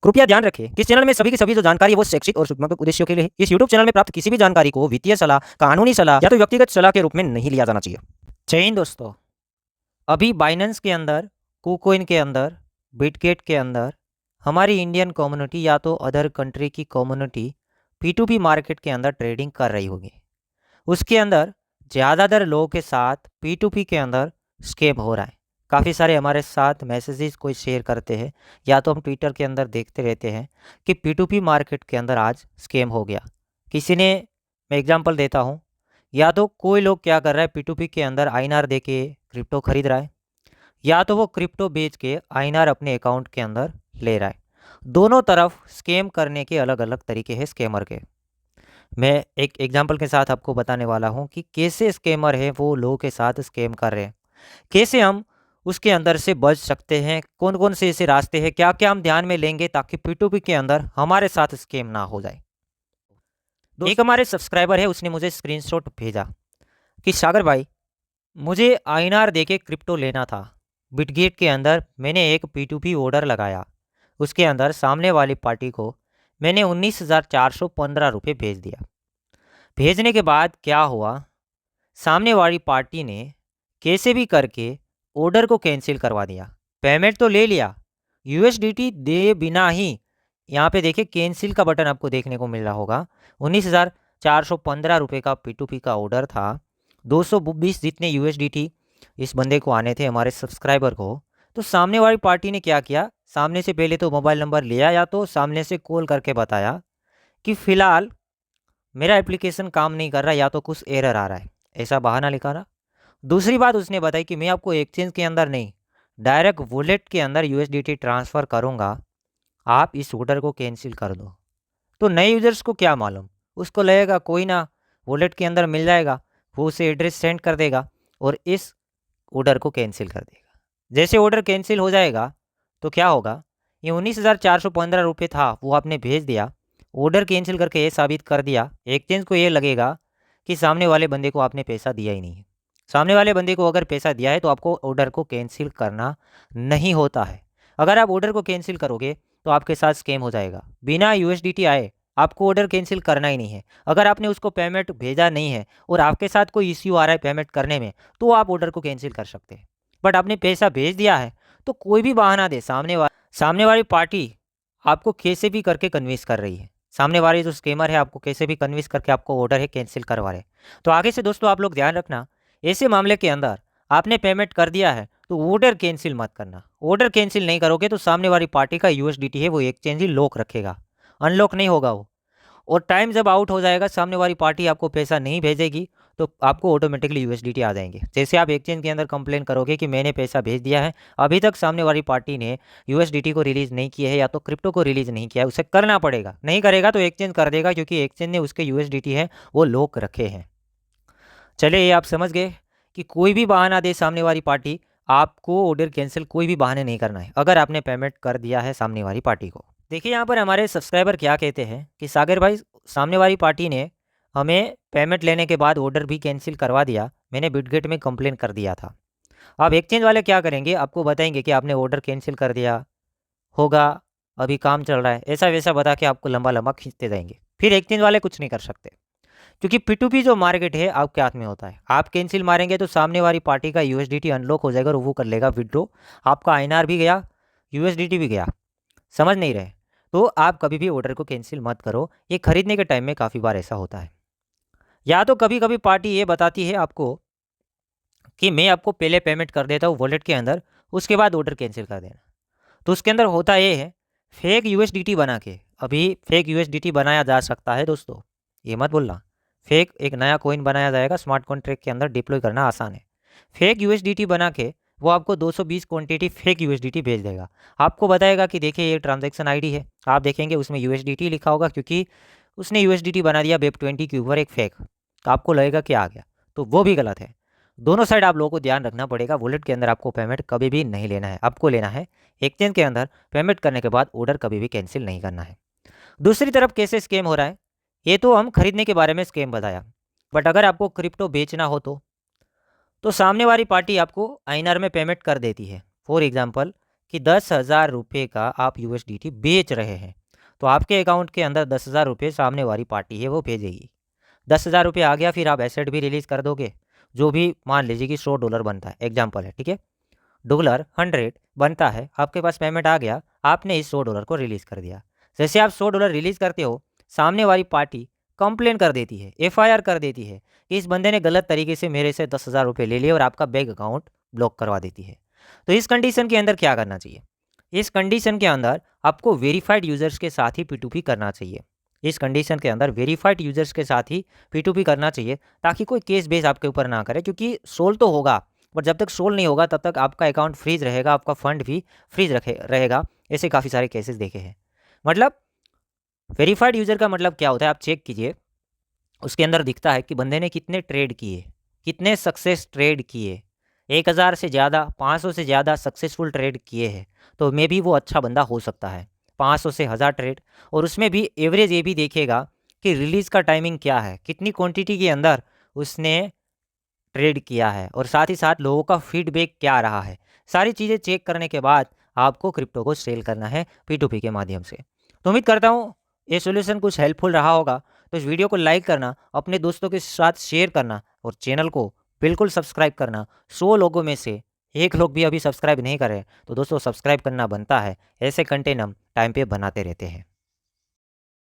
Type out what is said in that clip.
कृपया ध्यान रखें कि इस चैनल में सभी की सभी जो जानकारी है वो शैक्षिक और सूचनात्मक उद्देश्यों के लिए है। इस यूट्यूब चैनल में प्राप्त किसी भी जानकारी को वित्तीय सलाह, कानूनी सलाह या तो व्यक्तिगत सलाह के रूप में नहीं लिया जाना चाहिए। जय हिंद दोस्तों। अभी बाइनेंस के अंदर, कुकोइन के अंदर, बिटगेट के अंदर हमारी इंडियन कम्युनिटी या तो अदर कंट्री की कम्युनिटी P2P मार्केट के अंदर ट्रेडिंग कर रही होगी। उसके अंदर ज़्यादातर लोगों के साथ P2P के अंदर स्कैम हो रहा है। काफ़ी सारे हमारे साथ मैसेजेस कोई शेयर करते हैं या तो हम ट्विटर के अंदर देखते रहते हैं कि P2P मार्केट के अंदर आज स्कैम हो गया। किसी ने, मैं एग्जांपल देता हूँ, या तो कोई लोग क्या कर रहा है P2P के अंदर INR दे के क्रिप्टो खरीद रहा है, या तो वो क्रिप्टो बेच के INR अपने अकाउंट के अंदर ले रहा है। दोनों तरफ स्कैम करने के अलग अलग तरीके हैं स्कैमर के। मैं एक एग्जांपल के साथ आपको बताने वाला हूं कि कैसे स्कैमर है वो लोगों के साथ स्कैम कर रहे हैं, कैसे हम उसके अंदर से बच सकते हैं, कौन कौन से ऐसे रास्ते हैं, क्या क्या हम ध्यान में लेंगे ताकि P2P के अंदर हमारे साथ स्कैम ना हो जाए। एक हमारे सब्सक्राइबर है, उसने मुझे स्क्रीनशॉट भेजा कि सागर भाई, मुझे INR दे के क्रिप्टो लेना था। बिटगेट के अंदर मैंने एक P2P ऑर्डर लगाया, उसके अंदर सामने वाली पार्टी को मैंने 19,415 रुपये भेज दिया। भेजने के बाद क्या हुआ, सामने वाली पार्टी ने कैसे भी करके ऑर्डर को कैंसिल करवा दिया। पेमेंट तो ले लिया, USDT दे बिना ही, यहाँ पे देखिए कैंसिल का बटन आपको देखने को मिल रहा होगा। 19,415 रुपये का P2P का ऑर्डर था। 220 जितने USDT इस बंदे को आने थे, हमारे सब्सक्राइबर को। तो सामने वाली पार्टी ने क्या किया, सामने से पहले तो मोबाइल नंबर लिया या तो सामने से कॉल करके बताया कि फ़िलहाल मेरा एप्लीकेशन काम नहीं कर रहा या तो कुछ एरर आ रहा है, ऐसा बहाना निकाला। दूसरी बात उसने बताई कि मैं आपको एक्सचेंज के अंदर नहीं, डायरेक्ट वॉलेट के अंदर USDT ट्रांसफ़र करूंगा, आप इस ऑर्डर को कैंसिल कर दो। तो नए यूजर्स को क्या मालूम, उसको लगेगा कोई ना, वॉलेट के अंदर मिल जाएगा, वो उसे एड्रेस सेंड कर देगा और इस ऑर्डर को कैंसिल कर देगा। जैसे ऑर्डर कैंसिल हो जाएगा तो क्या होगा, ये 19,415 रुपये था वो आपने भेज दिया, ऑर्डर कैंसिल करके ये साबित कर दिया, एक्सचेंज को ये लगेगा कि सामने वाले बंदे को आपने पैसा दिया ही नहीं है। सामने वाले बंदे को अगर पैसा दिया है तो आपको ऑर्डर को कैंसिल करना नहीं होता है। अगर आप ऑर्डर को कैंसिल करोगे तो आपके साथ स्कैम हो जाएगा। बिना USDT आए आपको ऑर्डर कैंसिल करना ही नहीं है। अगर आपने उसको पेमेंट भेजा नहीं है और आपके साथ कोई इश्यू आ रहा है पेमेंट करने में, तो आप ऑर्डर को कैंसिल कर सकते हैं। बट आपने पैसा भेज दिया है तो कोई भी बहाना दे, सामने वाली पार्टी आपको कैसे भी करके कन्विंस कर रही है। सामने वाले जो स्कैमर है आपको कैसे भी कन्विंस करके आपको ऑर्डर है कैंसिल करवा रहे हैं। तो आगे से दोस्तों आप लोग ध्यान रखना, ऐसे मामले के अंदर आपने पेमेंट कर दिया है तो ऑर्डर कैंसिल मत करना। ऑर्डर कैंसिल नहीं करोगे तो सामने वाली पार्टी का USDT है वो एक्सचेंज ही लॉक रखेगा, अनलॉक नहीं होगा वो। और टाइम जब आउट हो जाएगा, सामने वाली पार्टी आपको पैसा नहीं भेजेगी तो आपको ऑटोमेटिकली USDT आ जाएंगे। जैसे आप एक्सचेंज के अंदर कंप्लेन करोगे कि मैंने पैसा भेज दिया है, अभी तक सामने वाली पार्टी ने USDT को रिलीज़ नहीं किया है या तो क्रिप्टो को रिलीज़ नहीं किया है, उसे करना पड़ेगा। नहीं करेगा तो एक्सचेंज कर देगा क्योंकि एक्सचेंज ने उसके USDT है वो लॉक रखे हैं। चलिए ये आप समझ गए कि कोई भी बहाना दे सामने वाली पार्टी, आपको ऑर्डर कैंसिल कोई भी बहाने नहीं करना है अगर आपने पेमेंट कर दिया है सामने वाली पार्टी को। देखिए यहाँ पर हमारे सब्सक्राइबर क्या कहते हैं कि सागर भाई, सामने वाली पार्टी ने हमें पेमेंट लेने के बाद ऑर्डर भी कैंसिल करवा दिया, मैंने बिटगेट में कंप्लेन कर दिया था। अब एक्सचेंज वाले क्या करेंगे, आपको बताएंगे कि आपने ऑर्डर कैंसिल कर दिया होगा, अभी काम चल रहा है, ऐसा वैसा बता के आपको लंबा लंबा खींचते जाएंगे। फिर एक्सचेंज वाले कुछ नहीं कर सकते क्योंकि P2P जो मार्केट है आपके हाथ में होता है। आप कैंसिल मारेंगे तो सामने वाली पार्टी का USDT अनलॉक हो जाएगा और वो कर लेगा विड्रॉ, आपका INR भी गया, USDT भी गया। समझ नहीं रहे तो आप कभी भी ऑर्डर को कैंसिल मत करो। ये खरीदने के टाइम में काफ़ी बार ऐसा होता है। या तो कभी कभी पार्टी ये बताती है आपको कि मैं आपको पहले पेमेंट कर देता हूँ वॉलेट के अंदर, उसके बाद ऑर्डर कैंसिल कर देना। तो उसके अंदर होता ये है, फेक USDT बना के, अभी फेक USDT बनाया जा सकता है दोस्तों, ये मत बोलना। फेक एक नया कॉइन बनाया जाएगा, स्मार्ट कॉन्ट्रैक्ट के अंदर डिप्लॉय करना आसान है। फेक USDT बना के वो आपको 220 क्वांटिटी फेक USDT भेज देगा। आपको बताएगा कि देखिए ये ट्रांजैक्शन ID है, आप देखेंगे उसमें USDT लिखा होगा क्योंकि उसने USDT बना दिया वेब20 के ऊपर एक फेक, तो आपको लगेगा कि आ गया, तो वो भी गलत है। दोनों साइड आप लोगों को ध्यान रखना पड़ेगा। वॉलेट के अंदर आपको पेमेंट कभी भी नहीं लेना है, आपको लेना है एक्सचेंज के अंदर पेमेंट करने के बाद ऑर्डर कभी भी कैंसिल नहीं करना है। दूसरी तरफ कैसे स्कैम हो रहा है, ये तो हम खरीदने के बारे में स्कैम बताया, बट अगर आपको क्रिप्टो बेचना हो तो सामने वाली पार्टी आपको INR में पेमेंट कर देती है। फॉर एग्जांपल कि 10,000 रुपये का आप USDT बेच रहे हैं, तो आपके अकाउंट के अंदर 10,000 रुपये सामने वाली पार्टी है वो भेजेगी। 10,000 रुपये आ गया, फिर आप एसेट भी रिलीज़ कर दोगे, जो भी मान लीजिए कि $100 बनता है, एग्जाम्पल है, ठीक है। डॉलर 100 बनता है, आपके पास पेमेंट आ गया, आपने इस $100 को रिलीज़ कर दिया। जैसे आप $100 रिलीज़ करते हो, सामने वाली पार्टी कंप्लेन कर देती है, FIR कर देती है कि इस बंदे ने गलत तरीके से मेरे से 10,000 रुपये ले लिए और आपका बैंक अकाउंट ब्लॉक करवा देती है। तो इस कंडीशन के अंदर क्या करना चाहिए? इस कंडीशन के अंदर आपको वेरीफाइड यूजर्स के साथ ही P2P करना चाहिए। इस कंडीशन के अंदर वेरीफाइड यूजर्स के साथ ही P2P करना चाहिए, ताकि कोई केस बेस आपके ऊपर ना करे, क्योंकि सोल्व तो होगा, पर जब तक सोल्व नहीं होगा तब तक आपका अकाउंट फ्रीज रहेगा, आपका फंड भी फ्रीज रहेगा। ऐसे काफ़ी सारे केसेस देखे हैं। मतलब वेरीफाइड यूजर का मतलब क्या होता है, आप चेक कीजिए, उसके अंदर दिखता है कि बंदे ने कितने ट्रेड किए, कितने सक्सेस ट्रेड किए, 1,000 से ज़्यादा, 500 से ज़्यादा सक्सेसफुल ट्रेड किए हैं, तो मे भी वो अच्छा बंदा हो सकता है। 500 से 1000 ट्रेड, और उसमें भी एवरेज ये भी देखेगा कि रिलीज़ का टाइमिंग क्या है, कितनी क्वांटिटी के अंदर उसने ट्रेड किया है, और साथ ही साथ लोगों का फीडबैक क्या रहा है। सारी चीज़ें चेक करने के बाद आपको क्रिप्टो को सेल करना है P2P के माध्यम से। तो उम्मीद करता हूँ ये सॉल्यूशन कुछ हेल्पफुल रहा होगा। तो इस वीडियो को लाइक करना, अपने दोस्तों के साथ शेयर करना, और चैनल को बिल्कुल सब्सक्राइब करना। 100 लोगों में से 1 लोग भी अभी सब्सक्राइब नहीं करे, तो दोस्तों सब्सक्राइब करना बनता है। ऐसे कंटेंट हम टाइम पे बनाते रहते हैं।